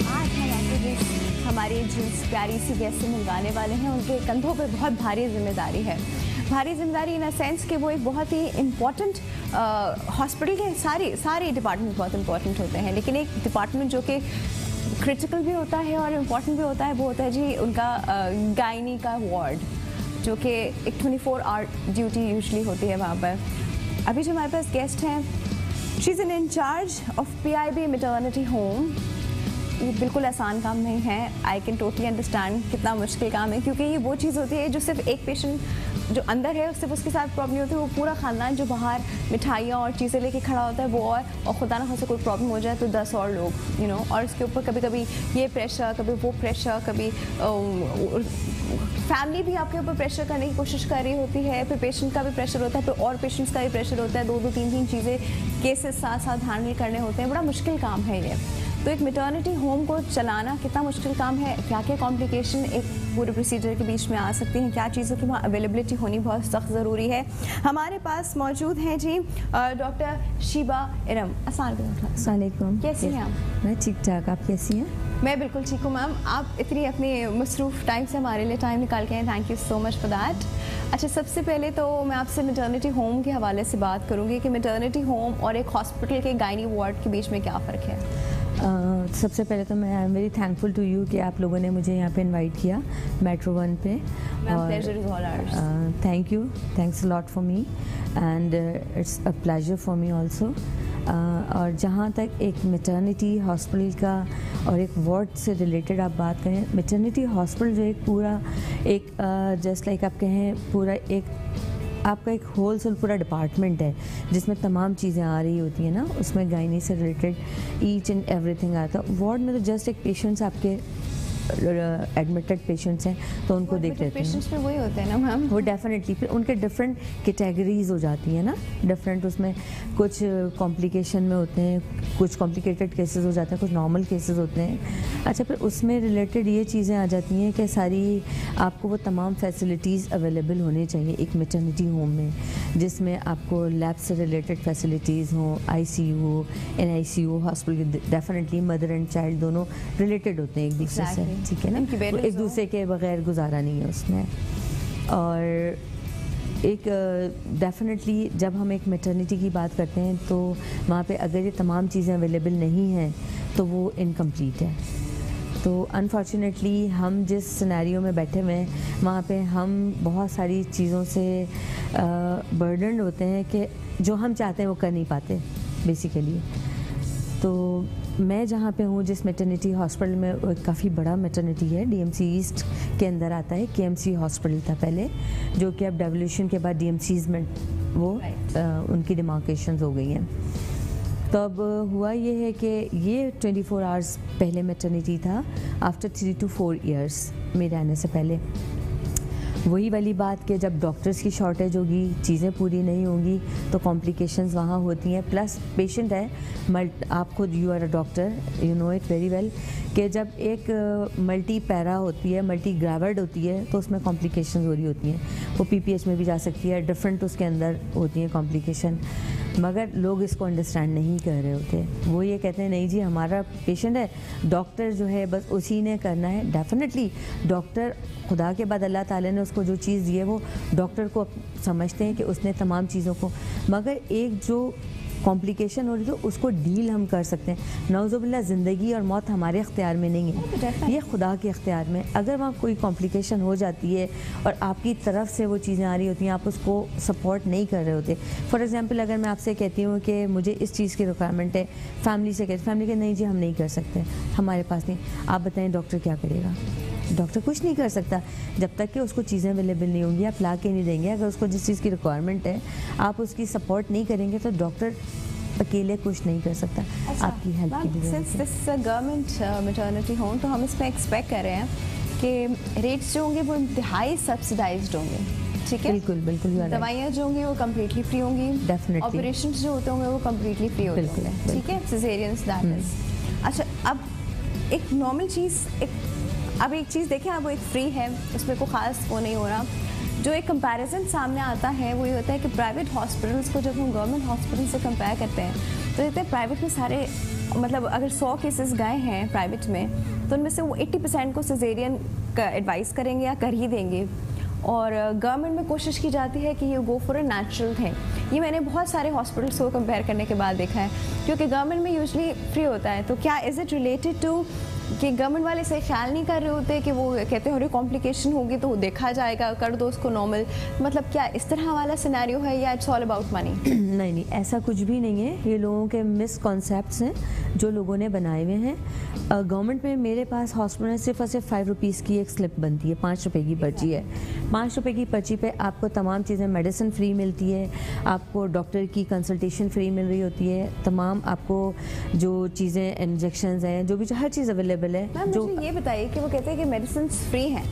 आज हम आपको हमारी जिस प्यारी सी गेस्ट से मिलवाने वाले हैं उनके कंधों पर बहुत भारी जिम्मेदारी है। भारी जिम्मेदारी इन अ सेंस कि वो एक बहुत ही इम्पॉर्टेंट हॉस्पिटल के सारे डिपार्टमेंट बहुत इंपॉर्टेंट होते हैं, लेकिन एक डिपार्टमेंट जो कि क्रिटिकल भी होता है और इम्पॉर्टेंट भी होता है वो होता है जी उनका गायनी का वार्ड, जो कि एक 24 आवर ड्यूटी यूजली होती है वहाँ पर। अभी जो हमारे पास गेस्ट हैं, she is in in charge of PIB maternity home. ये बिल्कुल आसान काम नहीं है, आई कैन टोटली अंडरस्टैंड कितना मुश्किल काम है, क्योंकि ये वो चीज़ होती है जो सिर्फ एक पेशेंट जो अंदर है सिर्फ उसके साथ प्रॉब्लम होती है, वो पूरा ख़ानदान जो बाहर मिठाइयाँ और चीज़ें लेके खड़ा होता है वो और खुदा न खासा कोई प्रॉब्लम हो जाए तो 10 और लोग और इसके ऊपर कभी कभी ये प्रेशर, कभी वो प्रेशर, कभी फैमिली भी आपके ऊपर प्रेशर करने की कोशिश कर रही होती है, फिर पेशेंट का भी प्रेशर होता है, फिर और पेशेंट्स का भी प्रेशर होता है, दो तीन चीज़ें केसेस साथ साथ हैंडल करने होते हैं। बड़ा मुश्किल काम है ये। तो एक मैटरनिटी होम को चलाना कितना मुश्किल काम है, क्या क्या कॉम्प्लिकेशन एक पूरे प्रोसीजर के बीच में आ सकती हैं, क्या चीज़ों की वहाँ अवेलेबिलिटी होनी बहुत सख्त ज़रूरी है। हमारे पास मौजूद हैं जी डॉक्टर शीबा इरम। अस्सलाम वालेकुम, कैसी हैं आप? मैं ठीक ठाक, आप कैसी हैं? मैं बिल्कुल ठीक हूँ मैम। आप इतनी अपनी मसरूफ़ टाइम से हमारे लिए टाइम निकाल के हैं, thank you so much for that. अच्छा, सबसे पहले तो मैं आपसे मैटरनिटी होम के हवाले से बात करूँगी कि मैटरनिटी होम और एक हॉस्पिटल के गायनी वार्ड के बीच में क्या फ़र्क है? सबसे पहले तो मैं I am very thankful to you कि आप लोगों ने मुझे यहाँ पे इनवाइट किया मेट्रो 1 पे। Thank you, thanks a lot for me and it's a pleasure for me also. और जहाँ तक एक मैटरनिटी हॉस्पिटल का और एक वार्ड से रिलेटेड आप बात करें, मैटरनिटी हॉस्पिटल जो एक पूरा एक जस्ट लाइक आप कहें पूरा एक आपका एक होलसेल पूरा डिपार्टमेंट है जिसमें तमाम चीज़ें आ रही होती हैं ना, उसमें गायनी से रिलेटेड ईच एंड एवरीथिंग आता है। वार्ड में तो जस्ट एक पेशेंट्स आपके एडमिटेड पेशेंट्स हैं तो उनको देख लेते हैं। पेशेंट्स में वही होते हैं ना मैम, वो डेफिनेटली फिर उनके डिफरेंट कैटेगरीज हो जाती हैं ना, डिफरेंट उसमें कुछ कॉम्प्लिकेशन में होते हैं, कुछ कॉम्प्लिकेटेड केसेस हो जाते हैं, कुछ नॉर्मल केसेस होते हैं। अच्छा, फिर उसमें रिलेटेड ये चीज़ें आ जाती हैं कि सारी आपको वो तमाम फैसिलिटीज़ अवेलेबल होनी चाहिए एक मैटरनिटी होम में, जिसमें आपको लैब से रिलेटेड फैसिलिटीज़ हों, ICU हो, NICU hospital definitely mother and child दोनों रिलेटेड होते हैं एक दूसरे से, ठीक है ना, एक दूसरे के बगैर गुजारा नहीं है उसमें। और एक डेफिनेटली जब हम एक मैटरनिटी की बात करते हैं तो वहाँ पे अगर ये तमाम चीज़ें अवेलेबल नहीं हैं तो वो इनकम्प्लीट है। तो अनफॉर्चुनेटली हम जिस सिनेरियो में बैठे हुए हैं वहाँ पे हम बहुत सारी चीज़ों से बर्डनड होते हैं कि जो हम चाहते हैं वो कर नहीं पाते बेसिकली। तो मैं जहाँ पे हूँ जिस मैटरनिटी हॉस्पिटल में, काफ़ी बड़ा मैटरनिटी है, DMC ईस्ट के अंदर आता है, KMC हॉस्पिटल था पहले, जो कि अब डेवोल्यूशन के बाद DMCs में वो उनकी डिमार्केशंस हो गई हैं। तो अब हुआ ये है कि ये 24 आवर्स पहले मैटरनिटी था, आफ्टर 3 to 4 ईयर्स मेरे आने से पहले। वही वाली बात कि जब डॉक्टर्स की शॉर्टेज होगी, चीज़ें पूरी नहीं होंगी तो कॉम्प्लिकेशंस वहाँ होती हैं। प्लस पेशेंट है, आप खुद you are a doctor, you know it very well कि जब एक मल्टी पैरा होती है, मल्टी ग्रेविड होती है तो उसमें कॉम्प्लिकेशंस हो रही होती हैं। वो PPH में भी जा सकती है, डिफरेंट उसके अंदर होती हैं कॉम्प्लिकेशन, मगर लोग इसको अंडरस्टैंड नहीं कर रहे होते। वो ये कहते हैं नहीं जी हमारा पेशेंट है, डॉक्टर जो है बस उसी ने करना है। डेफिनेटली डॉक्टर खुदा के बाद अल्लाह ताला ने उसको जो चीज़ दी है वो डॉक्टर को समझते हैं कि उसने तमाम चीज़ों को, मगर एक जो कॉम्प्लिकेशन हो रही तो उसको डील हम कर सकते हैं। नौज़ुबिल्लाह ज़िंदगी और मौत हमारे इख्तियार में नहीं है, ये खुदा के इख्तियार में। अगर वहाँ कोई कॉम्प्लिकेशन हो जाती है और आपकी तरफ से वो चीज़ें आ रही होती हैं, आप उसको सपोर्ट नहीं कर रहे होते। फॉर एग्जांपल अगर मैं आपसे कहती हूँ कि मुझे इस चीज़ की रिक्वायरमेंट है, फैमिली से कहती, फैमिली के नहीं जी हम नहीं कर सकते, हमारे पास नहीं। आप बताएं डॉक्टर क्या करेगा? डॉक्टर कुछ नहीं कर सकता जब तक कि उसको चीज़ें अवेलेबल नहीं होंगी, आप ला के नहीं देंगे। अगर उसको जिस चीज़ की रिक्वायरमेंट है आप उसकी सपोर्ट नहीं करेंगे तो डॉक्टर अकेले कुछ नहीं कर सकता। अच्छा, आपकी हेल्प की भी since this is a government maternity home तो हम इसमें एक्सपेक्ट कर रहे हैं कि रेट्स जो होंगे वो इंतहाई सब्सिडाइज्ड होंगे, ठीक है? बिल्कुल बिल्कुल। दवाइयाँ जो होंगी वो कम्प्लीटली फ्री होंगी, डेफिनेटली। ऑपरेशंस जो होते होंगे वो कम्प्लीटली फ्री होते होंगे, ठीक है? Caesareans that is. अच्छा, अब एक नॉर्मल चीज़, अब एक चीज़ देखें, अब वो एक फ्री है, उसमें कोई ख़ास वो नहीं हो रहा, जो एक कंपैरिजन सामने आता है वो ये होता है कि प्राइवेट हॉस्पिटल्स को जब हम गवर्नमेंट हॉस्पिटल से कंपेयर करते हैं तो कहते हैं प्राइवेट में सारे मतलब अगर 100 केसेस गए हैं प्राइवेट में तो उनमें से वो 80% को सिजेरियन का एडवाइस करेंगे या कर ही देंगे, और गवर्नमेंट में कोशिश की जाती है कि ये go for a natural thing. ये मैंने बहुत सारे हॉस्पिटल्स को कंपेयर करने के बाद देखा है, क्योंकि गवर्नमेंट में यूजुअली फ्री होता है। तो क्या इज़ इट रिलेटेड टू कि गवर्नमेंट वाले से ख्याल नहीं कर रहे होते कि वो कहते हैं अरे कॉम्प्लिकेशन होगी तो देखा जाएगा, कर दो उसको नॉर्मल, मतलब क्या इस तरह वाला सिनेरियो है या इट्स ऑल अबाउट मनी? नहीं, ऐसा कुछ भी नहीं है। ये लोगों के मिसकॉन्सेप्ट्स हैं जो लोगों ने बनाए हुए हैं। गवर्नमेंट में मेरे पास हॉस्पिटल में सिर्फ और सिर्फ 5 रुपीज़ की एक स्लिप बनती है, 5 रुपये की पर्ची है। 5 रुपये की पर्ची पे आपको तमाम चीज़ें, मेडिसिन फ्री मिलती है, आपको डॉक्टर की कंसल्टेशन फ्री मिल रही होती है, तमाम आपको जो चीज़ें इंजेक्शंस हैं, जो भी हर चीज़ अवेलेबल है। मैम जो मुझे ये बताइए कि वो कहते हैं कि मेडिसिन फ्री हैं,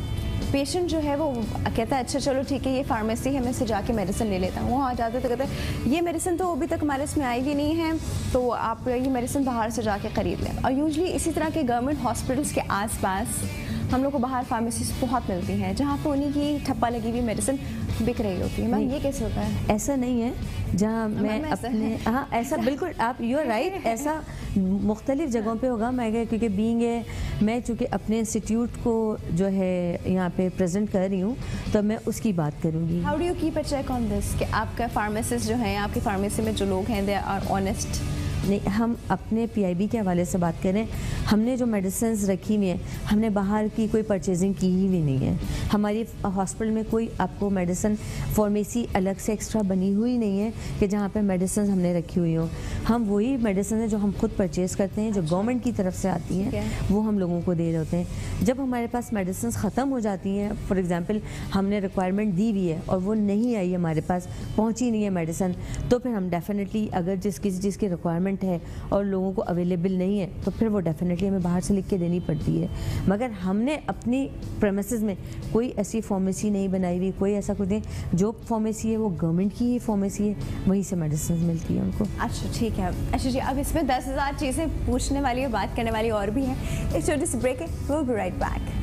पेशेंट जो है वो कहता है अच्छा चलो ठीक है ये फार्मेसी है, मैं से जाके मेडिसिन ले लेता हूँ। वहाँ आ जाते तो कहते हैं ये मेडिसिन तो अभी तक हमारे इसमें आई भी नहीं है, तो आप ये मेडिसिन बाहर से जाके ख़रीद लें। और यूजुअली इसी तरह के गवर्नमेंट हॉस्पिटल्स के आसपास हम लोग को बाहर फार्मेसीज बहुत मिलती हैं जहाँ पर उन्हीं की ठप्पा लगी हुई मेडिसिन बिक रही होती है। मैम ये कैसे होता है? ऐसा नहीं है जहाँ मैं अपने, हाँ ऐसा बिल्कुल आप यू आर राइट, ऐसा मुख्तलिफ जगहों पे होगा। मैं क्योंकि बीइंग है, मैं चूँकि अपने इंस्टीट्यूट को जो है यहाँ पे प्रेजेंट कर रही हूँ तो मैं उसकी बात करूँगी। How do you keep a check on this कि आपका फार्मासिस्ट जो हैं, आपकी फार्मेसी में जो लोग हैं दे आर ऑनेस्ट? नहीं, हम अपने पीआईबी के हवाले से बात करें, हमने जो मेडिसिन रखी हुई हैं हमने बाहर की कोई परचेजिंग की ही भी नहीं है। हमारी हॉस्पिटल में कोई आपको मेडिसिन फार्मेसी अलग से एक्स्ट्रा बनी हुई नहीं है कि जहाँ पे मेडिसिन हमने रखी हुई हो। हम वही मेडिसिन है जो हम खुद परचेज़ करते हैं, जो गवर्नमेंट की तरफ से आती हैं वो हम लोगों को दे रहे होते हैं। जब हमारे पास मेडिसिन ख़त्म हो जाती हैं, फॉर एग्ज़ाम्पल हमने रिक्वायरमेंट दी हुई है और वो नहीं आई, हमारे पास पहुँची नहीं है मेडिसिन, तो फिर हम डेफिनेटली अगर किसी चीज़ की रिक्वायरमेंट है और लोगों को अवेलेबल नहीं है तो फिर वो डेफिनेटली हमें बाहर से लिख के देनी पड़ती है। मगर हमने अपनी प्रेमिसेस में कोई ऐसी फार्मेसी नहीं बनाई हुई, कोई ऐसा कुछ नहीं। जो फार्मेसी है वो गवर्नमेंट की ही फार्मेसी है, वहीं से मेडिसिन मिलती है उनको। अच्छा ठीक है। अच्छा जी, अब इसमें 10,000 चीज़ें पूछने वाली और बात करने वाली और भी हैं। इस छोटी सी ब्रेक है, we'll be right back।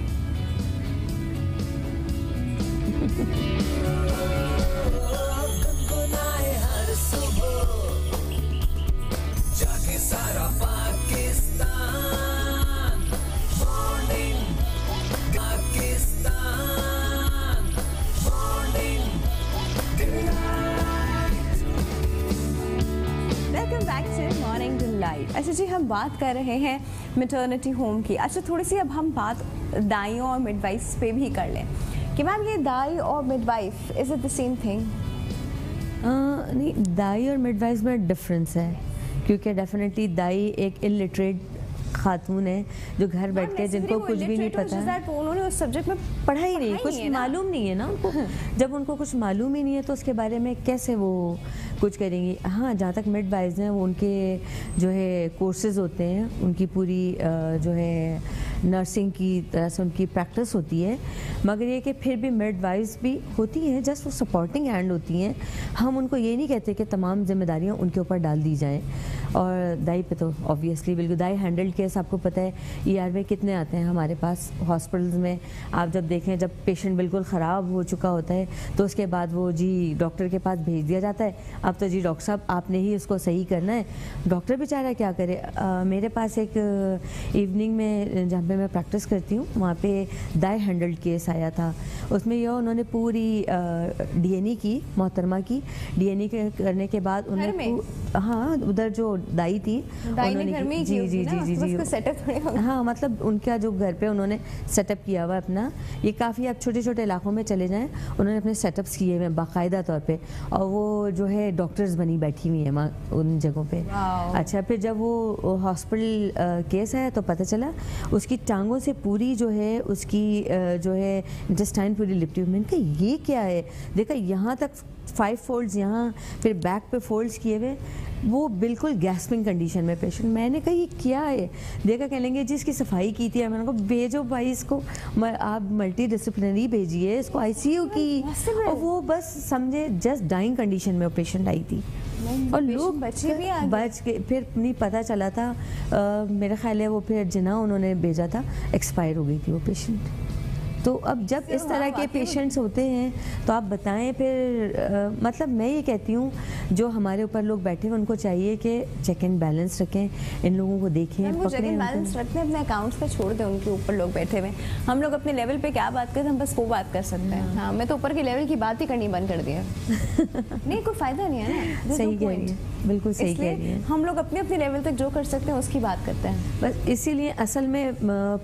सारा Pakistan morning, Pakistan morning delight. Welcome back to morning delight. अच्छा जी, हम बात कर रहे हैं मैटरनिटी होम की। अच्छा थोड़ी सी अब हम बात दाइयों और मिडवाइफ्स पे भी कर लें कि मैम ये दाई और midwife is it the same thing? नहीं, दाई और मिडवाइफ में डिफरेंस है, क्योंकि डेफिनेटली दाई एक इलिटरेट खातून है जो घर बैठ के जिनको कुछ भी नहीं पता है, उन्होंने उस सब्जेक्ट में पढ़ा ही नहीं, कुछ मालूम नहीं है ना उनको। जब उनको कुछ मालूम ही नहीं है तो उसके बारे में कैसे वो कुछ करेंगी। हाँ, जहाँ तक मिडवाइफ्स हैं वो उनके जो है कोर्सेज होते हैं, उनकी पूरी जो है नर्सिंग की तरह से उनकी प्रैक्टिस होती है, मगर ये कि फिर भी मिडवाइफ्स भी होती हैं, जस्ट वो सपोर्टिंग हैंड होती हैं। हम उनको ये नहीं कहते कि तमाम जिम्मेदारियाँ उनके ऊपर डाल दी जाएँ। और दाई पे तो ऑब्वियसली बिल्कुल, दाई हैंडल्ड केस आपको पता है ER में कितने आते हैं हमारे पास हॉस्पिटल्स में। आप जब देखें, जब पेशेंट बिल्कुल ख़राब हो चुका होता है तो उसके बाद वो जी डॉक्टर के पास भेज दिया जाता है, अब तो जी डॉक्टर साहब आपने ही उसको सही करना है। डॉक्टर बेचारा क्या करे। मेरे पास एक इवनिंग में जहाँ पे मैं प्रैक्टिस करती हूँ वहाँ पे दाई हैंडल्ड केस आया था। उसमें यह उन्होंने पूरी DNA की, मोहतरमा की DNA करने के बाद उन्होंने, हाँ उधर जो दाई थी उन्होंने, जी जी जी जी जी सेटअप, हाँ मतलब उनका जो घर पे उन्होंने सेटअप किया हुआ अपना, ये काफ़ी आप छोटे छोटे इलाकों में चले जाएं, उन्होंने अपने सेटअप्स किए हुए हैं बाकायदा तौर पे, और वो जो है डॉक्टर्स बनी बैठी हुई हैं वहाँ उन जगहों पे। अच्छा, फिर जब वो हॉस्पिटल केस आया तो पता चला उसकी टांगों से पूरी जो है उसकी जो है इंटेस्टाइन पूरी लिपटी हुई। मैंने कहा ये क्या है, देखा यहाँ तक 5 फोल्ड्स यहाँ, फिर बैक पे फोल्ड्स किए हुए, वो बिल्कुल गैस्पिंग कंडीशन में पेशेंट। मैंने कहा ये क्या है, देखा कह लेंगे जी इसकी सफाई की थी। मैंने कहा भेजो भाई इसको, आप मल्टी डिसिप्लिनरी भेजिए इसको, ICU की। और वो बस समझे जस्ट डाइंग कंडीशन में वो पेशेंट आई थी और लोग बच के, फिर नहीं पता चला था मेरा ख्याल है वो फिर जिना उन्होंने भेजा था, एक्सपायर हो गई थी वो पेशेंट। तो अब जब इस तरह के पेशेंट्स होते हैं तो आप बताएं फिर मतलब मैं ये कहती हूँ जो हमारे ऊपर लोग बैठे हैं उनको चाहिए कि चेक एंड बैलेंस रखें, इन लोगों को देखें, वो चेक एंड बैलेंस रखते हैं, अपने अकाउंट्स पे छोड़ दें उनके ऊपर लोग बैठे हुए। हम लोग अपने लेवल पे क्या बात करते हैं, हम बस वो बात कर सकते हैं। हाँ, मैं तो ऊपर के लेवल की बात ही करनी बंद कर दिया। नहीं, कोई फायदा नहीं है ना। सही कह रही है, बिल्कुल सही कह रही है। हम लोग अपने अपने लेवल तक जो कर सकते हैं उसकी बात करते हैं बस। इसीलिए असल में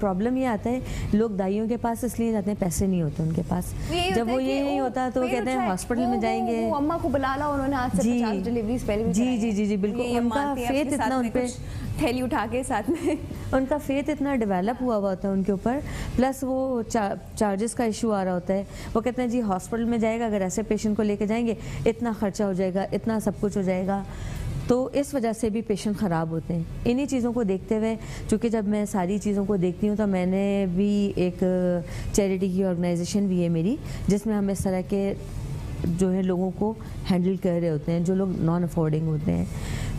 प्रॉब्लम ये आता है, लोग दाइयों के पास इसलिए जाते हैं, पैसे नहीं होते उनके पास। जब वो ये नहीं होता तो कहते हैं हॉस्पिटल में जाएंगे। वो अम्मा को बुला ला, उन्होंने आज से 50 डिलीवरीज पहले भी जी जी जी जी बिल्कुल। उनका फेथ इतना उन पे, थैली उठा के साथ में उनका फेथ इतना डेवलप हुआ होता है उनके ऊपर, प्लस वो चार्जेस का इशू आ रहा होता है। वो कहते हैं जी हॉस्पिटल में जाएगा, अगर ऐसे पेशेंट को लेके जाएंगे इतना खर्चा हो जाएगा, इतना सब कुछ हो जाएगा। तो इस वजह से भी पेशेंट ख़राब होते हैं। इन्हीं चीज़ों को देखते हुए, चूँकि जब मैं सारी चीज़ों को देखती हूँ तो मैंने भी एक चैरिटी की ऑर्गेनाइजेशन भी है मेरी, जिसमें हम इस तरह के जो है लोगों को हैंडल कर रहे होते हैं जो लोग नॉन अफोर्डिंग होते हैं।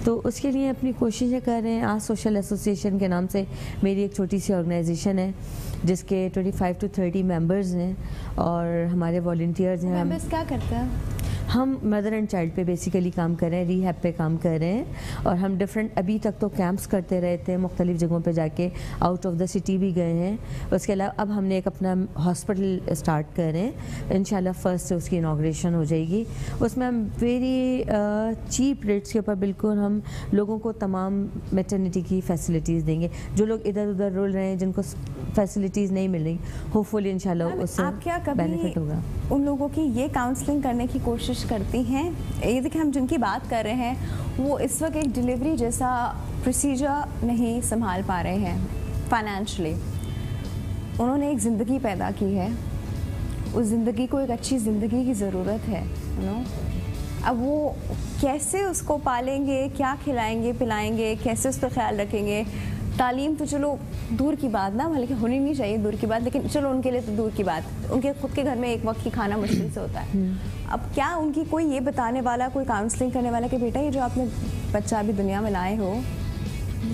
तो उसके लिए अपनी कोशिशें कर रहे हैं। आज सोशल एसोसिएशन के नाम से मेरी एक छोटी सी ऑर्गेनाइजेशन है जिसके 25 to 30 मेंबर्स हैं और हमारे वॉलंटियर्स हैं। मेंबर्स क्या करते हैं? हम मदर एंड चाइल्ड पे बेसिकली काम कर रहे हैं, रीहैब पे काम कर रहे हैं। और हम डिफरेंट अभी तक तो कैंप्स करते रहे थे, मुख्तलिफ जगहों पे जाके आउट ऑफ द सिटी भी गए हैं। उसके अलावा अब हमने एक अपना हॉस्पिटल स्टार्ट कर रहे हैं, इंशाल्लाह 1 से उसकी इनाग्रेशन हो जाएगी। उसमें हम वेरी चीप रेट्स के ऊपर बिल्कुल हम लोगों को तमाम मैटरनिटी की फैसिलिटीज़ देंगे। जो लोग इधर उधर रुल रहे हैं, जिनको फैसिलिटीज़ नहीं मिल रही, होपफुली इंशाल्लाह उससे बेनिफिट होगा। उन लोगों की ये काउंसलिंग करने की कोशिश करती हैं? ये देखिए, हम जिनकी बात कर रहे हैं वो इस वक्त एक डिलीवरी जैसा प्रोसीजर नहीं संभाल पा रहे हैं फाइनेंशियली। उन्होंने एक ज़िंदगी पैदा की है, उस ज़िंदगी को एक अच्छी ज़िंदगी की ज़रूरत है, यू नो। अब वो कैसे उसको पालेंगे, क्या खिलाएंगे पिलाएंगे, कैसे उसका ख्याल रखेंगे। तालीम तो चलो दूर की बात ना, हालांकि होनी नहीं चाहिए दूर की बात, लेकिन चलो उनके लिए तो दूर की बात, उनके खुद के घर में एक वक्त की खाना मुश्किल से होता है। अब क्या उनकी कोई ये बताने वाला, कोई काउंसलिंग करने वाला कि बेटा ये जो आपने बच्चा अभी दुनिया में लाए हो,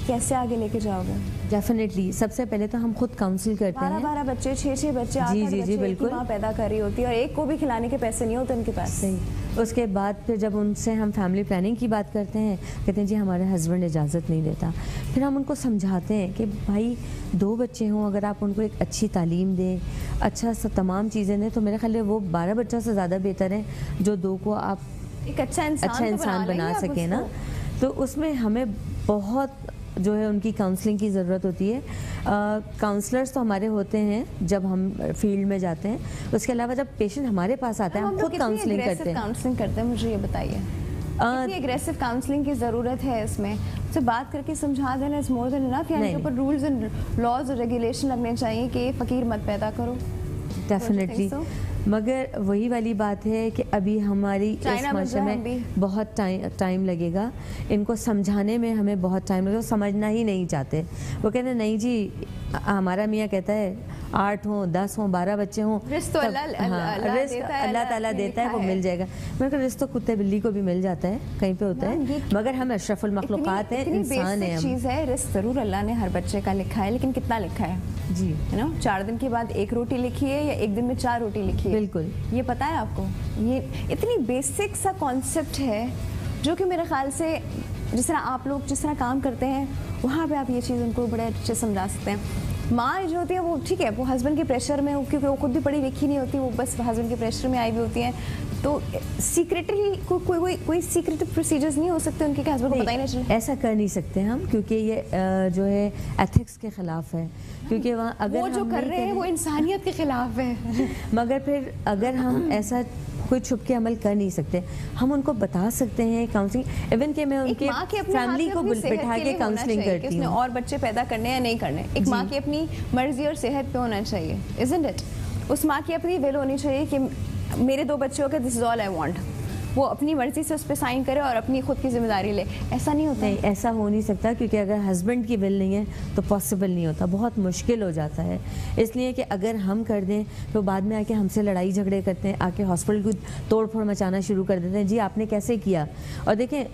कैसे आगे लेके जाओगे? डेफिनेटली सबसे पहले तो हम खुद काउंसिल करते हैं। 12 बच्चे, 6 बच्चे, 8 बच्चे बिल्कुल माँ पैदा कर रही होती है और एक को भी खिलाने के पैसे नहीं होते उनके पास। सही। उसके बाद फिर जब उनसे हम फैमिली प्लानिंग की बात करते हैं, कहते हैं जी हमारे हस्बैंड इजाज़त नहीं देता। फिर हम उनको समझाते हैं कि भाई 2 बच्चे हों, अगर आप उनको एक अच्छी तालीम दें, अच्छा सा तमाम चीज़ें दें, तो मेरे ख्याल है वो 12 बच्चों से ज़्यादा बेहतर है जो 2 को आप एक अच्छा इंसान बना सकें ना। तो उसमें हमें बहुत जो है उनकी काउंसलिंग की ज़रूरत होती है। काउंसलर्स तो हमारे होते हैं जब हम फील्ड में जाते हैं। उसके अलावा जब पेशेंट हमारे पास आता है हम खुद काउंसलिंग करते हैं। मुझे ये बताइए, कितनी एग्रेसिव काउंसलिंग की ज़रूरत है इसमें? से बात करके समझा देना इज़ मोर देन इनफ, या इनके ऊपर रूल्स एंड लॉज और रेगुलेशन लगने चाहिए कि फ़कीर मत पैदा करो? डेफिनेटली, मगर वही वाली बात है कि अभी हमारी इस माशरे में बहुत टाइम लगेगा। इनको समझाने में हमें बहुत टाइम लगेगा, समझना ही नहीं चाहते। वो कहते हैं नहीं जी, हमारा मियाँ कहता है 8 हों, 10 हों, 12 बच्चे हों, रिस्क तो अल्लाह ताला देता है, वो मिल जाएगा। मैं कहता रिस्क तो कुत्ते बिल्ली को भी मिल जाता है, कहीं पे होता है, मगर हम अशरफुल मखलूक़ात हैं, इंसान हैं। चीज़ है, रिस्क ज़रूर अल्लाह ने हर बच्चे का लिखा है, लेकिन कितना लिखा है जी, है ना? 4 दिन के बाद 1 रोटी लिखी है या 1 दिन में 4 रोटी लिखी है? बिल्कुल। ये पता है आपको? ये इतनी बेसिक सा कॉन्सेप्ट है जो कि मेरे ख्याल से जिस तरह आप लोग जिस तरह काम करते हैं वहाँ पे आप ये चीज़ उनको बड़े अच्छे समझा सकते हैं। माँ जो होती है वो ठीक है, वो हस्बैंड के प्रेशर में, क्योंकि वो खुद भी पढ़ी लिखी नहीं होती, वो बस हस्बैंड के प्रेशर में आई हुई होती हैं, तो सीक्रेटली कोई सीक्रेट प्रोसीजर्स नहीं हो सकते उनके कि हस्बैंड को पता ही नहीं चले? ऐसा कर नहीं सकते हम, क्योंकि ये जो है एथिक्स के खिलाफ है। क्योंकि वहाँ अगर वो जो कर रहे हैं वो इंसानियत के खिलाफ है। मगर फिर अगर हम ऐसा कोई छुप के अमल कर नहीं सकते, हम उनको बता सकते हैं काउंसलिंग। इवन कि मैं उनके फैमिली को बिठा के काउंसलिंग करती हूँ। और बच्चे पैदा करने या नहीं करने, एक माँ की अपनी मर्जी और सेहत पे होना चाहिए, इज़न्ट इट? उस माँ की अपनी विल होनी चाहिए कि मेरे 2 बच्चे हो गए, this is all I want. वो अपनी मर्जी से उस पर साइन करे और अपनी खुद की जिम्मेदारी ले। ऐसा नहीं होता। नहीं, ऐसा हो नहीं सकता, क्योंकि अगर हस्बैंड की विल नहीं है तो पॉसिबल नहीं होता, बहुत मुश्किल हो जाता है। इसलिए कि अगर हम कर दें तो बाद में आके हमसे लड़ाई झगड़े करते हैं, आके हॉस्पिटल को तोड़ फोड़ मचाना शुरू कर देते हैं, जी आपने कैसे किया। और देखें,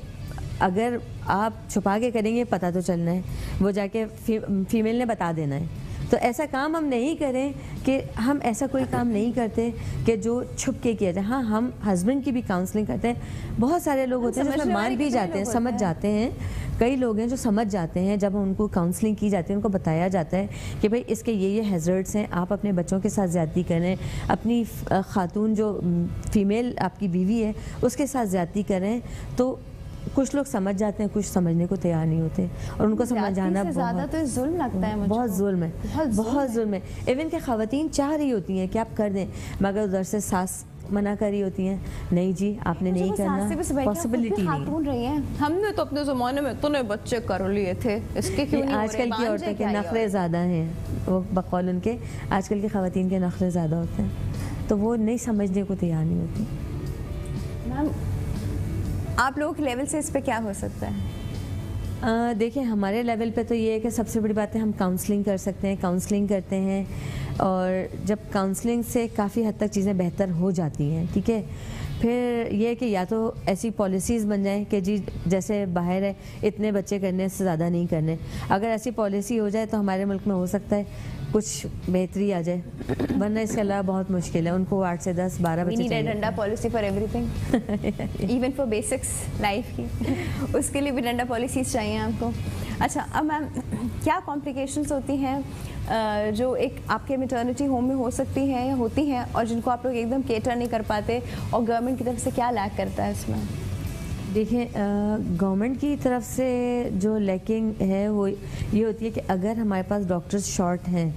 अगर आप छुपा के करेंगे पता तो चलना है, वो जाके फीमेल ने बता देना है। तो ऐसा काम हम नहीं करें कि हम ऐसा कोई काम नहीं करते कि जो छुप के किया जाए। हाँ, हम हस्बैंड की भी काउंसलिंग करते हैं। बहुत सारे लोग होते हैं जिसमें मान भी जाते हैं, समझ जाते हैं। कई लोग हैं जो समझ जाते हैं जब उनको काउंसलिंग की जाती है, उनको बताया जाता है कि भाई इसके ये हैज़र्ड्स हैं, आप अपने बच्चों के साथ ज़्यादती करें, अपनी खातून जो फीमेल आपकी बीवी है उसके साथ ज़्यादती करें। तो कुछ लोग समझ जाते हैं, कुछ समझने को तैयार नहीं होते, और उनको समझाना ज़्यादा तो जुल्म लगता है मुझे। बहुत जुल्म है, बहुत जुल्म है। इवन के ख़वातीन चाह रही होती हैं कि आप कर दें, मगर उधर से सास मना कर रही होती हैं, नहीं जी आपने नहीं करना, पॉसिबिलिटी नहीं रही है। हमने तो अपने ज़माने में इतने बच्चे कर लिए थे, इसके क्यों नहीं? आजकल की औरतों के नखरे ज़्यादा हैं, वो बकौल उनके आजकल की ख़वातीन के नखरे ज़्यादा होते हैं, तो वो नहीं समझने को तैयार नहीं होती। मैम, आप लोगों के लेवल से इस पे क्या हो सकता है? देखिए, हमारे लेवल पे तो ये है कि सबसे बड़ी बात है हम काउंसलिंग कर सकते हैं, काउंसलिंग करते हैं, और जब काउंसलिंग से काफ़ी हद तक चीज़ें बेहतर हो जाती हैं, ठीक है, फिर ये है कि या तो ऐसी पॉलिसीज़ बन जाएं कि जी जैसे बाहर है इतने बच्चे करने से ज़्यादा नहीं करने। अगर ऐसी पॉलिसी हो जाए तो हमारे मुल्क में हो सकता है कुछ बेहतरी आ जाए, वरना इसके अलावा बहुत मुश्किल है। उनको 8 से 10 12 बच्चे चाहिए। डंडा policy for everything, even for basics life की, उसके लिए भी डंडा पॉलिसीज चाहिए आपको। अच्छा, अब मैम क्या कॉम्प्लिकेशंस होती हैं जो एक आपके मैटरनिटी होम में हो सकती हैं या होती हैं, और जिनको आप लोग एकदम केटर नहीं कर पाते, और गवर्नमेंट की तरफ से क्या लैक करता है इसमें? देखिए, गवर्नमेंट की तरफ से जो लैकिंग है वो ये होती है कि अगर हमारे पास डॉक्टर्स शॉर्ट हैं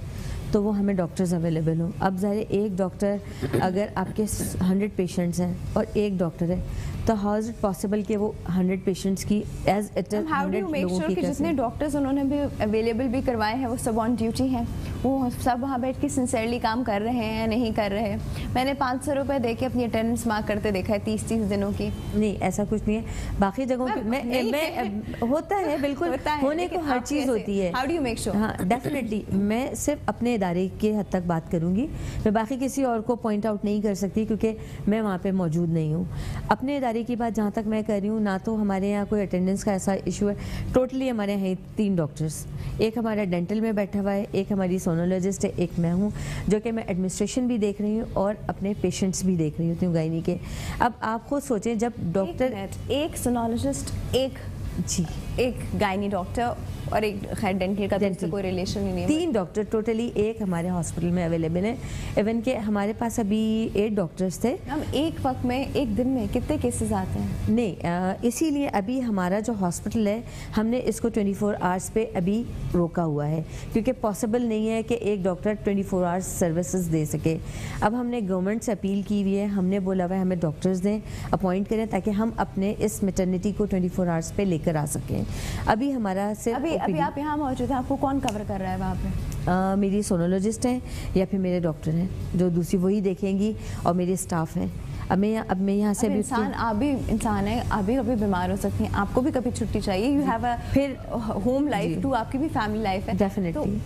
तो वो हमें डॉक्टर्स अवेलेबल हों। अब ज़ाहिर एक डॉक्टर, अगर आपके 100 पेशेंट्स हैं और एक डॉक्टर है, तो हाउ इज़ इट पॉसिबल कि वो 100 पेशेंट्स की एज इट इज 100 लोगों की कि जितने डॉक्टर्स उन्होंने भी अवेलेबल भी करवाए हैं वो सब ऑन ड्यूटी हैं, वो सब वहाँ बैठ के सिंसियरली काम कर रहे हैं या नहीं कर रहे हैं? मैंने 500 रुपये दे के अपनी अटेंडेंस मार्क करते देखा है 30-30 दिनों की। नहीं, ऐसा कुछ नहीं है। बाकी जगहों पे मैं होता है, बिल्कुल होने को हर चीज़ होती है। How do you make sure? हाँ, डेफिनेटली मैं सिर्फ अपने इदारे के हद तक बात करूंगी, मैं बाकी किसी और को पॉइंट आउट नहीं कर सकती क्योंकि मैं वहाँ पे मौजूद नहीं हूँ। अपने इदारे की बात जहाँ तक मैं कर रही हूँ, ना तो हमारे यहाँ कोई अटेंडेंस का ऐसा इशू है। टोटली हमारे यहाँ 3 डॉक्टर्स, एक हमारा डेंटल में बैठा हुआ है, एक हमारी सोनोलॉजिस्ट है, एक मैं हूँ, जो कि मैं एडमिनिस्ट्रेशन भी देख रही हूँ और अपने पेशेंट्स भी देख रही होती हूँ गायनी के। अब आप खुद सोचें, जब डॉक्टर एक सोनोलॉजिस्ट, एक गायनी डॉक्टर और एक खैर डेंटल का तो कोई रिलेशन ही नहीं है। 3 डॉक्टर टोटली एक हमारे हॉस्पिटल में अवेलेबल है। इवन के हमारे पास अभी 8 डॉक्टर्स थे। हम एक वक्त में, एक दिन में कितने केसेस आते हैं? नहीं, इसीलिए अभी हमारा जो हॉस्पिटल है हमने इसको 24 आवर्स पे अभी रोका हुआ है, क्योंकि पॉसिबल नहीं है कि एक डॉक्टर 24 आवर्स सर्विसेज दे सके। अब हमने गवर्नमेंट से अपील की हुई है, हमने बोला हुआ है हमें डॉक्टर्स दें, अपॉइंट करें, ताकि हम अपने इस मैटरनिटी को 24 आवर्स पे लेकर आ सकें। अभी हमारा सिर्फ अभी आप यहाँ मौजूद हैं, आपको कौन कवर कर रहा है वहाँ पे? मेरी सोनोलॉजिस्ट हैं या फिर मेरे डॉक्टर हैं जो दूसरी वही देखेंगी, और मेरी स्टाफ है। अब मैं यहाँ से आप भी इंसान है, आप भी कभी बीमार हो सकती हैं, आपको भी कभी छुट्टी चाहिए। यू हैव अ फिर होम लाइफ टू, आपकी भी फैमिली लाइफ है। Definitely.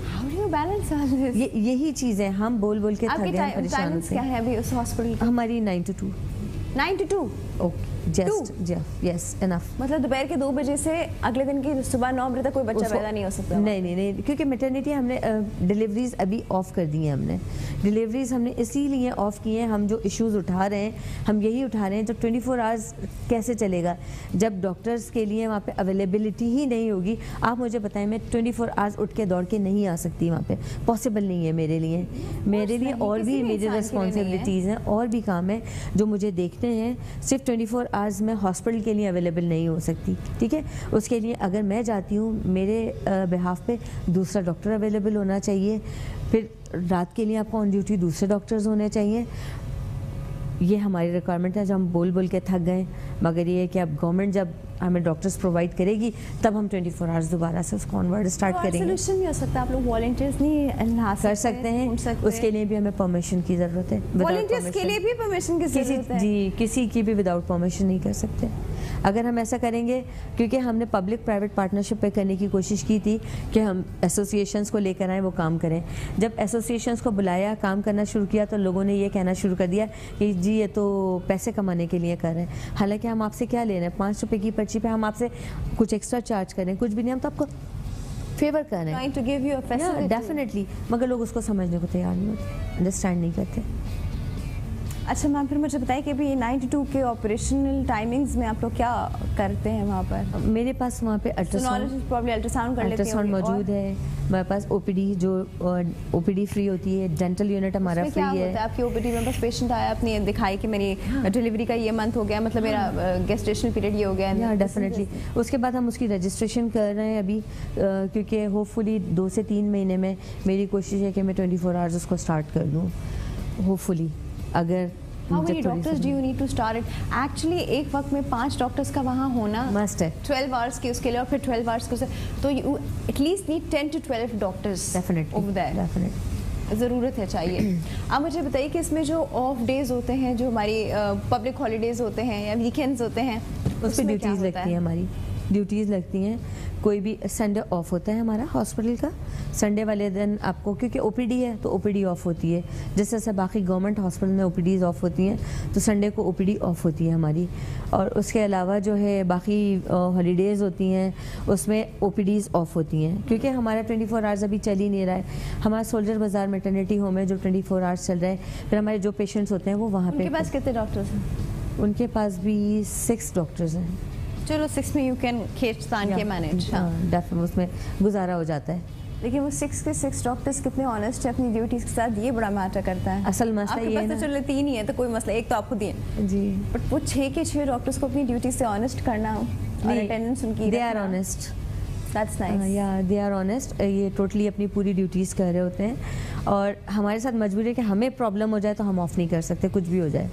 How do you balance all this? यही चीज़ है, हम बोल बोल के थक गए हैं, परेशान से। क्या है अभी उस हॉस्पिटल? हमारी 9 to 2। 9 to 2? Okay, just yes enough. मतलब दोपहर के 2 बजे से अगले दिन की सुबह 9 बजे तक कोई बच्चा पैदा नहीं हो सकता? नहीं, क्योंकि मैटरनिटी हमने डिलीवरीज अभी ऑफ कर दी हैं। हमने डिलीवरीज हमने इसीलिए ऑफ की हैं, हम जो इश्यूज उठा रहे हैं हम यही उठा रहे हैं। जब 24 आवर्स कैसे चलेगा जब डॉक्टर्स के लिए वहाँ पे अवेलेबिलिटी ही नहीं होगी? आप मुझे बताएं, मैं 24 आवर्स उठ के दौड़ के नहीं आ सकती वहाँ पे, पॉसिबल नहीं है मेरे लिए और भी मेरी रिस्पॉन्सिबिलिटीज़ हैं और भी काम है जो मुझे देखने हैं। सिर्फ 24 आवर्स में हॉस्पिटल के लिए अवेलेबल नहीं हो सकती, ठीक है। उसके लिए अगर मैं जाती हूँ, मेरे बिहाफ पे दूसरा डॉक्टर अवेलेबल होना चाहिए, फिर रात के लिए आपको ऑन ड्यूटी दूसरे डॉक्टर्स होने चाहिए। ये हमारी रिक्वायरमेंट है जो हम बोल बोल के थक गए, मगर ये है कि अब गवर्नमेंट जब हमें डॉक्टर्स प्रोवाइड करेगी तब हम 24 आवर्स दोबारा से उसको ऑनवर्ड स्टार्ट करेंगे। सोल्यूशन नहीं हो सकता? आप लोग वॉलंटियर्स नहीं ला कर सकते हैं, उसके लिए भी हमें परमिशन की ज़रूरत है। वॉलंटियर्स के लिए भी परमिशन की ज़रूरत है? जी, किसी की भी विदाउट परमिशन नहीं कर सकते। अगर हम ऐसा करेंगे, क्योंकि हमने पब्लिक प्राइवेट पार्टनरशिप पे करने की कोशिश की थी कि हम एसोसिएशंस को लेकर आएँ, वो काम करें। जब एसोसिएशंस को बुलाया, काम करना शुरू किया, तो लोगों ने ये कहना शुरू कर दिया कि जी ये तो पैसे कमाने के लिए कर रहे हैं। हालांकि हम आपसे क्या ले रहे हैं? 5 रुपये की पर्ची पे हम आपसे कुछ एक्स्ट्रा चार्ज करें? कुछ भी नहीं, हम तो आपको फेवर कर रहे हैं, Trying to give you a facility. Definitely, मगर लोग उसको समझने को तैयार नहीं होते, अंडरस्टैंड नहीं करते। अच्छा मैम, फिर मुझे बताइए कि अभी 92 के ऑपरेशनल टाइमिंग्स में आप लोग क्या करते हैं वहाँ पर? मेरे पास वहाँ पे अल्ट्रासाउंड कर लेते अल्ट्रासाउंड मौजूद है, मेरे पास ओपीडी जो ओपीडी फ्री होती है, डेंटल यूनिट हमारा फ्री है। आपकी ओपीडी में बस पेशेंट आया, अपनी दिखाई कि मेरी डिलीवरी का ये मंथ हो गया, मतलब मेरा गेस्टेशनल पीरियड ये हो गया, या डेफिनेटली उसके बाद हम उसकी रजिस्ट्रेशन कर रहे हैं अभी, क्योंकि होपफुली 2 से 3 महीने में मेरी कोशिश है कि मैं 24 आवर्स उसको स्टार्ट कर दूँ, होपफुली। अगर How many doctors do you need to start it? Actually एक वक्त में 5 डॉक्टर्स का वहाँ होना मस्ट है 12 आवर्स के उसके लिए, और फिर 12 आवर्स के तो you at least need 10 to 12 doctors over there. Definitely ज़रूरत है, चाहिए। आप मुझे बताइए कि इसमें जो ऑफ डेज होते हैं, जो हमारी पब्लिक हॉलीडेज होते हैं या वीकेंड्स होते हैं, उस पर ड्यूटीज़ लगती हैं, हमारी ड्यूटीज़ लगती हैं। कोई भी संडे ऑफ होता है हमारा हॉस्पिटल का, संडे वाले दिन आपको, क्योंकि ओपीडी है तो ओपीडी ऑफ होती है, जिस तरह से बाकी गवर्नमेंट हॉस्पिटल में ओपीडीज़ ऑफ होती हैं, तो संडे को ओपीडी ऑफ होती है हमारी। और उसके अलावा जो है बाकी हॉलीडेज़ होती हैं उसमें ओपीडीज़ ऑफ होती हैं, क्योंकि हमारा 24 आवर्स अभी चल ही नहीं रहा है। हमारा सोल्जर बाज़ार मैटरनिटी होम है जो 24 आवर्स चल रहा है। फिर हमारे जो पेशेंट्स होते हैं वो वहाँ पे, उनके पास कितने डॉक्टर्स हैं? उनके पास भी 6 डॉक्टर्स हैं। चलो 6 में यू कैन खींचतान के मैनेज, डेफिनेटली उसमें गुजारा हो जाता है। लेकिन वो 6 के 6 डॉक्टर्स कितने ऑनेस्ट है अपनी ड्यूटीज के साथ, ये बड़ा मैटर करता है। असल मसला ये है ना, चलो 3 ही है तो कोई मसला, एक तो आपको दिए जी, बट वो 6 के 6 डॉक्टर्स को अपनी ड्यूटी से ऑनेस्ट करना और अटेंडेंस उनकी, they are honest, that's nice, या दे आर ऑनेस्ट, ये टोटली अपनी पूरी ड्यूटीज़ कर रहे होते हैं। और हमारे साथ मजबूरी है कि हमें प्रॉब्लम हो जाए तो हम ऑफ नहीं कर सकते, कुछ भी हो जाए।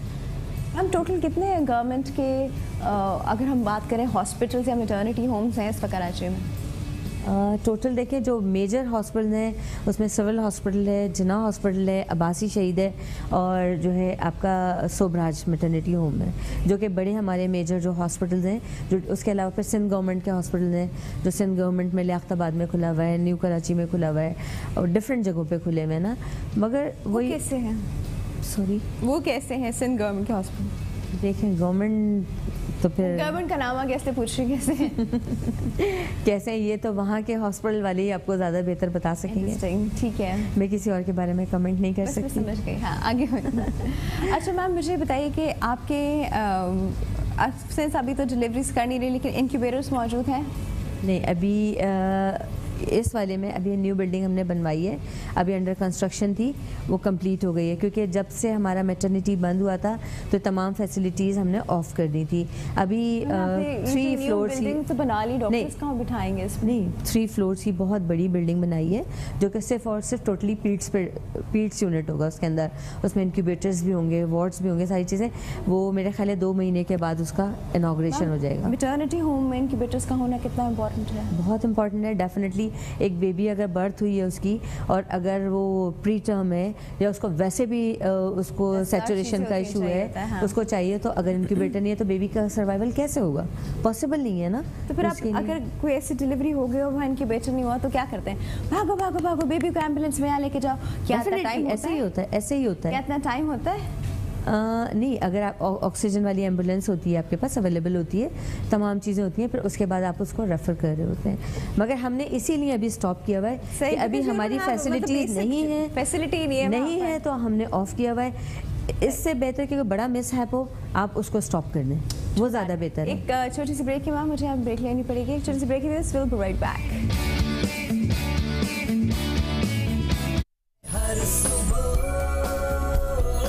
हम टोटल कितने गवर्नमेंट के अगर हम बात करें हॉस्पिटल्स या मैटरनिटी होम्स हैं इस वक्त कराची में? टोटल देखें जो मेजर हॉस्पिटल हैं उसमें सिविल हॉस्पिटल है, जिन्ना हॉस्पिटल है, अब्बासी शहीद है, और जो है आपका सोबराज मैटरनिटी होम है, जो कि बड़े हमारे मेजर जो हॉस्पिटल्स हैं। जो उसके अलावा फिर सिंध गवर्नमेंट के हॉस्पिटल हैं, जो सिंध गवर्नमेंट में लियाकताबाद में खुला हुआ है, न्यू कराची में खुला हुआ है, और डिफरेंट जगहों पे खुले हुए हैं ना। मगर वो कैसे हैं? सॉरी, वो कैसे हैं सिंध गवर्नमेंट के हॉस्पिटल? देखें गवर्नमेंट तो फिर गवर्नमेंट का नाम आ गया इसलिए पूछ रही कैसे हैं? कैसे, ये तो वहाँ के हॉस्पिटल वाले ही आपको ज़्यादा बेहतर बता सकेंगे। ठीक है, मैं किसी और के बारे में कमेंट नहीं कर बस सकती। समझ गई, हाँ आगे अच्छा मैम मुझे बताइए कि आपके सिंस अभी तो डिलीवरीज कर नहीं रही, लेकिन इनक्यूबेटर्स मौजूद हैं? नहीं, अभी इस वाले में अभी न्यू बिल्डिंग हमने बनवाई है, अभी अंडर कंस्ट्रक्शन थी, वो कंप्लीट हो गई है, क्योंकि जब से हमारा मैटरनिटी बंद हुआ था तो तमाम फैसिलिटीज़ हमने ऑफ कर दी थी। अभी 3 फ्लोर्स ही तो बना ली, डॉक्टर्स कहाँ बिठाएंगे इसमें? नहीं, 3 फ्लोर्स की बहुत बड़ी बिल्डिंग बनाई है, जो कि सिर्फ और सिर्फ टोटली पीट्स यूनिट होगा उसके अंदर, उसमें इंक्यूबेटर्स भी होंगे, वार्ड्स भी होंगे, सारी चीज़ें। वो मेरे ख्याल है 2 महीने के बाद उसका इनॉग्रेशन हो जाएगा। मैटरनिटी होम में इंक्यूबेटर्स का होना कितना इंपॉर्टेंट है? बहुत इंपॉर्टेंट है, डेफिनेटली। एक बेबी अगर बर्थ हुई है उसकी, और अगर वो प्री टर्म है या उसको वैसे भी उसको सैचुरेशन का इशू है, हाँ। उसको चाहिए, तो अगर इंक्यूबेटर नहीं है तो बेबी का सर्वाइवल कैसे होगा? पॉसिबल नहीं है ना। तो फिर आप अगर कोई ऐसी डिलीवरी हो गई और वहाँ इंक्यूबेटर नहीं हुआ तो क्या करते हैं? भागो भागो भागो, बेबी को एम्बुलेंस में यहाँ लेके जाओ। क्या टाइम ऐसे ही होता है, ऐसे ही होता है। कितना टाइम होता है? नहीं, अगर आप ऑक्सीजन वाली एम्बुलेंस होती है आपके पास अवेलेबल होती है, तमाम चीज़ें होती हैं, फिर उसके बाद आप उसको रेफ़र कर रहे होते हैं। मगर हमने इसीलिए अभी स्टॉप किया हुआ है कि अभी हमारी फैसिलिटीज़ नहीं है, फैसिलिटी नहीं है तो हमने ऑफ़ किया हुआ है। इससे बेहतर कि कोई बड़ा मिसहैप हो आप उसको स्टॉप कर दें, वो ज़्यादा बेहतर है। एक छोटी सी ब्रेक के बाद मुझे अब ब्रेक लेनी पड़ेगी, एक छोटी सी ब्रेक के बाद विल बी राइट बैक। हर सुबह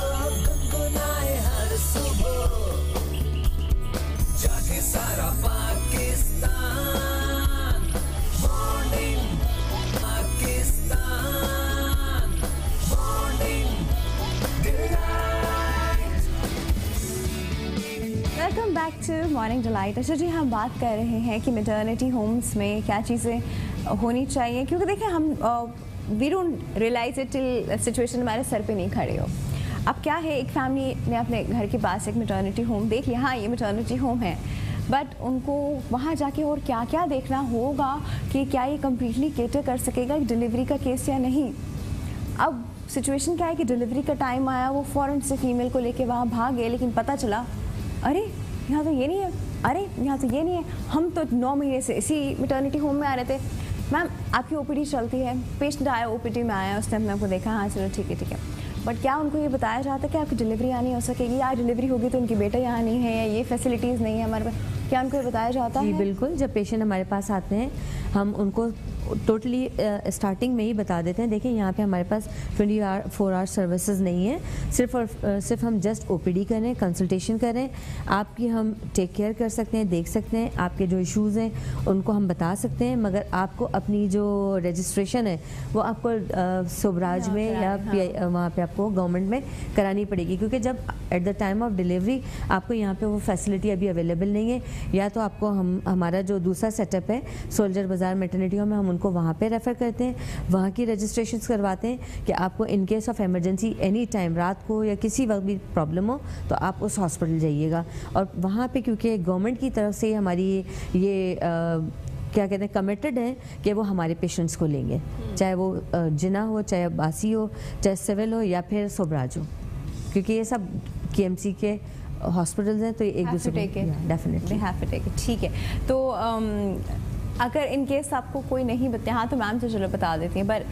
गुनगुनाए, हर सुबह जागे सारा Pakistan, morning Pakistan, morning delight. Welcome back to morning delight. अच्छा जी, हम बात कर रहे हैं कि मैटरनिटी होम्स में क्या चीज़ें होनी चाहिए, क्योंकि देखिए हम we don't realize it till situation हमारे सर पे नहीं खड़े हो। अब क्या है, एक फैमिली ने अपने घर के पास एक मैटरनिटी होम देख लिया, हाँ ये मैटरनिटी होम है, बट उनको वहाँ जाके और क्या क्या देखना होगा कि क्या ये कम्प्लीटली केटर कर सकेगा डिलीवरी का केस या नहीं। अब सिचुएशन क्या है कि डिलीवरी का टाइम आया, वो फ़ौरन से फीमेल को लेके वहाँ भाग गए, लेकिन पता चला अरे यहाँ तो ये नहीं है, अरे यहाँ तो ये नहीं है, हम तो 9 महीने से इसी मैटरनिटी होम में आ रहे थे। मैम आपकी ओपीडी चलती है, पेशेंट आया ओपीडी में आया, उसने अपने आपको देखा, हाँ चलो ठीक है, बट क्या उनको ये बताया जाता है कि आपकी डिलीवरी यहाँ नहीं हो सकेगी, या डिलीवरी होगी तो उनकी बेटा यहाँ नहीं है, या ये फैसिलिटीज़ नहीं है हमारे पास, क्या उनको ये बताया जाता है? जी बिल्कुल, जब पेशेंट हमारे पास आते हैं हम उनको टोटली स्टार्टिंग में ही बता देते हैं, देखिए यहाँ पे हमारे पास 24 आवर सर्विसेज नहीं है, सिर्फ हम जस्ट ओपीडी करें, कंसल्टेशन करें, आपकी हम टेक केयर कर सकते हैं, देख सकते हैं, आपके जो इश्यूज़ हैं उनको हम बता सकते हैं, मगर आपको अपनी जो रजिस्ट्रेशन है वो आपको सुबराज में या वहाँ पे आपको गवर्नमेंट में करानी पड़ेगी, क्योंकि जब at the time of delivery आपको यहाँ पे वो फैसिलिटी अभी अवेलेबल नहीं है, या तो आपको हमारा जो दूसरा सेटअप है सोल्जर बाज़ार मैटरनिटी होम में, हम उनको वहाँ पे रेफ़र करते हैं, वहाँ की रजिस्ट्रेशंस करवाते हैं कि आपको in case of emergency any time रात को या किसी वक्त भी प्रॉब्लम हो तो आप उस हॉस्पिटल जाइएगा। और वहाँ पे क्योंकि गवर्नमेंट की तरफ से हमारी ये क्या कहते हैं कमिटेड है कि वो हमारे पेशेंट्स को लेंगे, चाहे वो जिना हो, चाहे बासी हो, चाहे सिविल हो या फिर सोबराज हो, क्योंकि ये सब केएमसी के हॉस्पिटल्स हैं, तो एक दूसरे डेफिनेटली ठीक है। तो अगर इन केस आपको कोई नहीं बताया, हाँ तो मैम तो चलो बता देती हैं, पर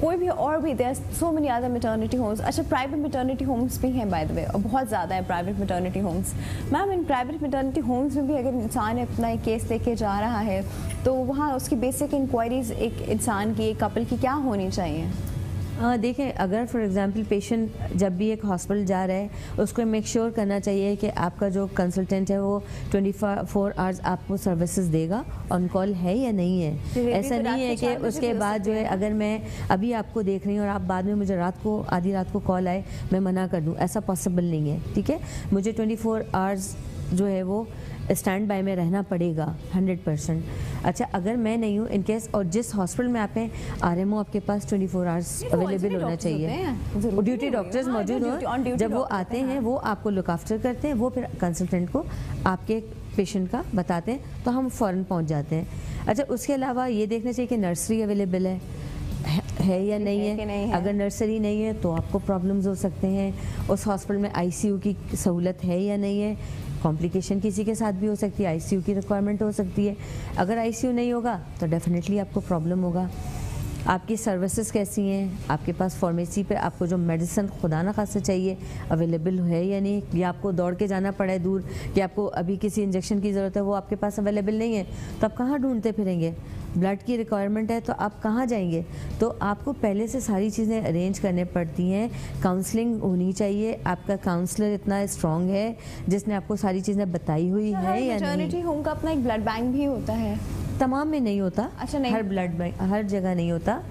कोई भी और भी there so many other maternity homes, अच्छा प्राइवेट मैटरनिटी होम्स भी हैं बाय द वे, और बहुत ज़्यादा है प्राइवेट मैटरनिटी होम्स। मैम इन प्राइवेट मैटरनिटी होम्स में भी अगर इंसान अपना एक केस लेके जा रहा है तो वहाँ उसकी बेसिक इंक्वायरीज एक इंसान की, एक कपल की क्या होनी चाहिए? देखें, अगर फॉर एग्जांपल पेशेंट जब भी एक हॉस्पिटल जा रहा है उसको मेक श्योर करना चाहिए कि आपका जो कंसल्टेंट है वो 24 आवर्स आपको सर्विसेज देगा, ऑन कॉल है या नहीं है। ऐसा नहीं है कि उसके बाद जो है अगर मैं अभी आपको देख रही हूँ और आप बाद में मुझे आधी रात को कॉल आए मैं मना कर दूँ, ऐसा पॉसिबल नहीं है। ठीक है, मुझे 24 आवर्स जो है वो स्टैंड बाय में रहना पड़ेगा 100%। अच्छा, अगर मैं नहीं हूँ इन केस, और जिस हॉस्पिटल में आप हैं आरएमओ आपके पास 24 आवर्स अवेलेबल होना चाहिए, ड्यूटी डॉक्टर्स मौजूद हों, जब वो आते हैं वो आपको लुक आफ्टर करते हैं, वो फिर कंसल्टेंट को आपके पेशेंट का बताते हैं तो हम फ़ौरन पहुँच जाते हैं। अच्छा, उसके अलावा ये देखना चाहिए कि नर्सरी अवेलेबल है या नहीं है। अगर नर्सरी नहीं है तो आपको प्रॉब्लम्स हो सकते हैं। उस हॉस्पिटल में आईसीयू की सहूलत है या नहीं है, कॉम्प्लिकेशन किसी के साथ भी हो सकती है, आईसीयू की रिक्वायरमेंट हो सकती है। अगर आईसीयू नहीं होगा तो डेफिनेटली आपको प्रॉब्लम होगा। आपकी सर्विसेज कैसी हैं, आपके पास फार्मेसी पे आपको जो मेडिसिन खुदा ना खासा चाहिए अवेलेबल है या नहीं, या आपको दौड़ के जाना पड़ा है दूर कि आपको अभी किसी इंजेक्शन की ज़रूरत है, वो आपके पास अवेलेबल नहीं है, तो आप कहाँ ढूंढते फिरेंगे। ब्लड की रिक्वायरमेंट है तो आप कहाँ जाएंगे। तो आपको पहले से सारी चीज़ें अरेंज करने पड़ती हैं। काउंसलिंग होनी चाहिए, आपका काउंसलर इतना स्ट्रॉन्ग है जिसने आपको सारी चीज़ें बताई हुई है या नहीं। मैटरनिटी होम का अपना एक ब्लड बैंक भी होता है? तमाम में नहीं होता। अच्छा, नहीं। हर ब्लड बैंक हर जगह नहीं होता।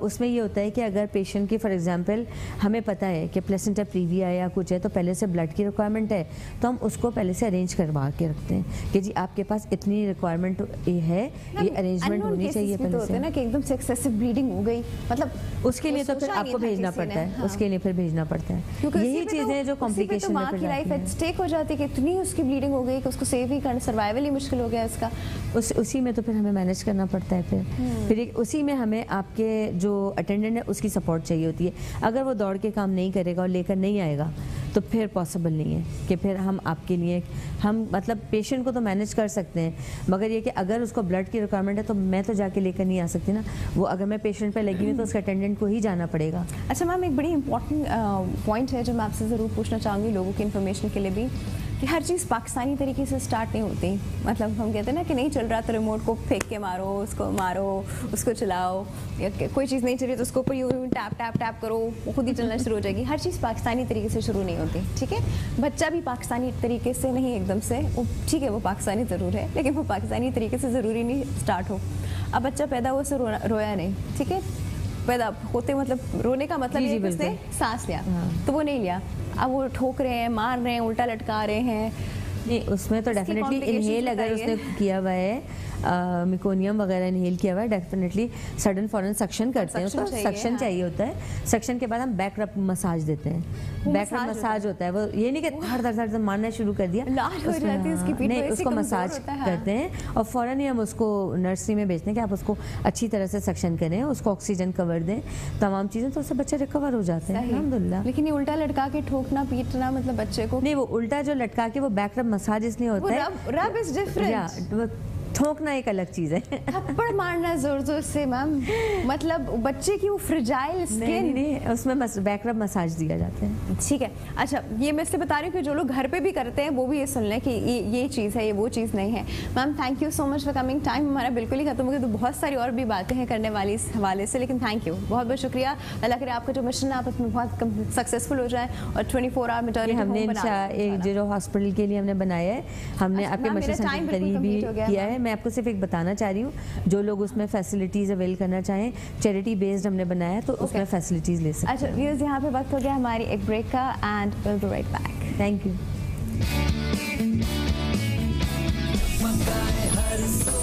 उसमें ये होता है कि अगर पेशेंट की फॉर एग्जांपल हमें पता है कि प्लेसेंटा प्रीविया या कुछ है तो पहले से ब्लड की रिक्वायरमेंट है तो हम उसको पहले से अरेंज करवा के रखते हैं कि जी आपके पास इतनी रिक्वायरमेंट है, ये अरेंजमेंट होनी चाहिए पहले तो से। ना कि एकदम से एक्सेसिव ब्लीडिंग हो गई, मतलब उसके लिए तो फिर आपको भेजना पड़ता है, उसके लिए फिर भेजना पड़ता है। यही चीज़ें जो कॉम्प्लिकेशन में फिर लाइफ एट स्टेक हो जाती है कि इतनी उसकी ब्लीडिंग हो गई कि उसको सेव ही करना, सर्वाइवल ही मुश्किल हो गया इसका। उसी में तो फिर हमें मैनेज करना पड़ता है। फिर उसी में हमें आपके जो अटेंडेंट है उसकी सपोर्ट चाहिए होती है। अगर वो दौड़ के काम नहीं करेगा और लेकर नहीं आएगा तो फिर पॉसिबल नहीं है कि फिर हम आपके लिए हम मतलब पेशेंट को तो मैनेज कर सकते हैं, मगर ये कि अगर उसको ब्लड की रिक्वायरमेंट है तो मैं तो जाके लेकर नहीं आ सकती ना। वो अगर मैं पेशेंट पे लगी हुई तो उसके अटेंडेंट को ही जाना पड़ेगा। अच्छा मैम, एक बड़ी इंपॉर्टेंट पॉइंट है जो मैं आपसे ज़रूर पूछना चाहूँगी लोगों की इन्फॉर्मेशन के लिए भी, कि हर चीज़ पाकिस्तानी तरीके से स्टार्ट नहीं होती। मतलब हम कहते हैं ना कि नहीं चल रहा तो रिमोट को फेंक के मारो, उसको चलाओ, या कोई चीज़ नहीं चल रही तो उसको ऊपर यूँ टैप टैप टैप करो, वो खुद ही चलना शुरू हो जाएगी। हर चीज़ पाकिस्तानी तरीके से शुरू नहीं होती, ठीक है। बच्चा भी पाकिस्तानी तरीके से नहीं एकदम से, वो ठीक है वो पाकिस्तानी ज़रूर है लेकिन वो पाकिस्तानी तरीके से ज़रूरी नहीं स्टार्ट हो। अब बच्चा पैदा हुआ से रोया नहीं, ठीक है, पैदा होते मतलब रोने का मतलब ये उसने सांस लिया तो वो नहीं लिया, अब वो ठोक रहे हैं, मार रहे हैं, उल्टा लटका रहे हैं। नहीं, उसमें तो डेफिनेटली इनहेल अगर उसने किया हुआ है, मिकोनियम वगैरह इनहेल किया हुआ है, डेफिनेटली सडन फॉरन सक्शन करते हैं, उसको सक्शन चाहिए होता है। सक्शन के बाद हम बैक रब मसाज देते हैं। बैक रब मसाज होता है वो ये नहीं कि धड़ धड़ धड़ मारना शुरू कर दिया, नहीं उसको मसाज करते हैं और फ़ौरन ही हम उसको नर्सरी में भेजते हैं कि आप उसको अच्छी तरह से सक्शन करें, उसको ऑक्सीजन कवर दें, तमाम चीज़ें, तो उससे बच्चे रिकवर हो जाते हैं अल्हम्दुलिल्लाह। लेकिन ये उल्टा लटका के ठोकना पीटना मतलब बच्चे को नहीं, वो उल्टा जो लटका के वो बैक रब मसाज इसलिए होता है, रब इज डिफरेंट, ठोकना एक अलग चीज़ है। थप्पड़ मारना जोर जोर से मैम, मतलब बच्चे की वो फ्रिजाइल स्किन। नहीं, उसमें बैक रब मसाज दिया जाता है। ठीक है, अच्छा ये मैं इसलिए बता रही हूँ कि जो लोग घर पे भी करते हैं वो भी ये सुन लें कि ये चीज़ है, ये वो चीज़ नहीं है। Ma'am thank you so much for coming. Time हमारा बिल्कुल ही खत्म हो गया, तो बहुत सारी और भी बातें हैं करने वाली इस हवाले से, लेकिन थैंक यू, बहुत बहुत शुक्रिया। अल्लाह करे आपका जो मिशन है आप उसमें बहुत सक्सेसफुल हो जाए और 24 आवर मैटरनिटी हमने एक जो हॉस्पिटल के लिए हमने बनाया है, हमने अच्छा, आपके मैम, मशर मेरा time सेंटर बिल्कुल भी complete हो गया किया है। है। मैं आपको सिर्फ एक बताना चाह रही हूँ, जो लोग उसमें फैसिलिटीज़ अवेल करना चाहें, चैरिटी बेस्ड हमने बनाया है, तो उसमें फैसिलिटीज़ ले सकते हैं। अच्छा व्यूअर्स, यहाँ पे वक्त हो गया हमारी एक ब्रेक का and will be right back. Thank you. पकाए हर सुबह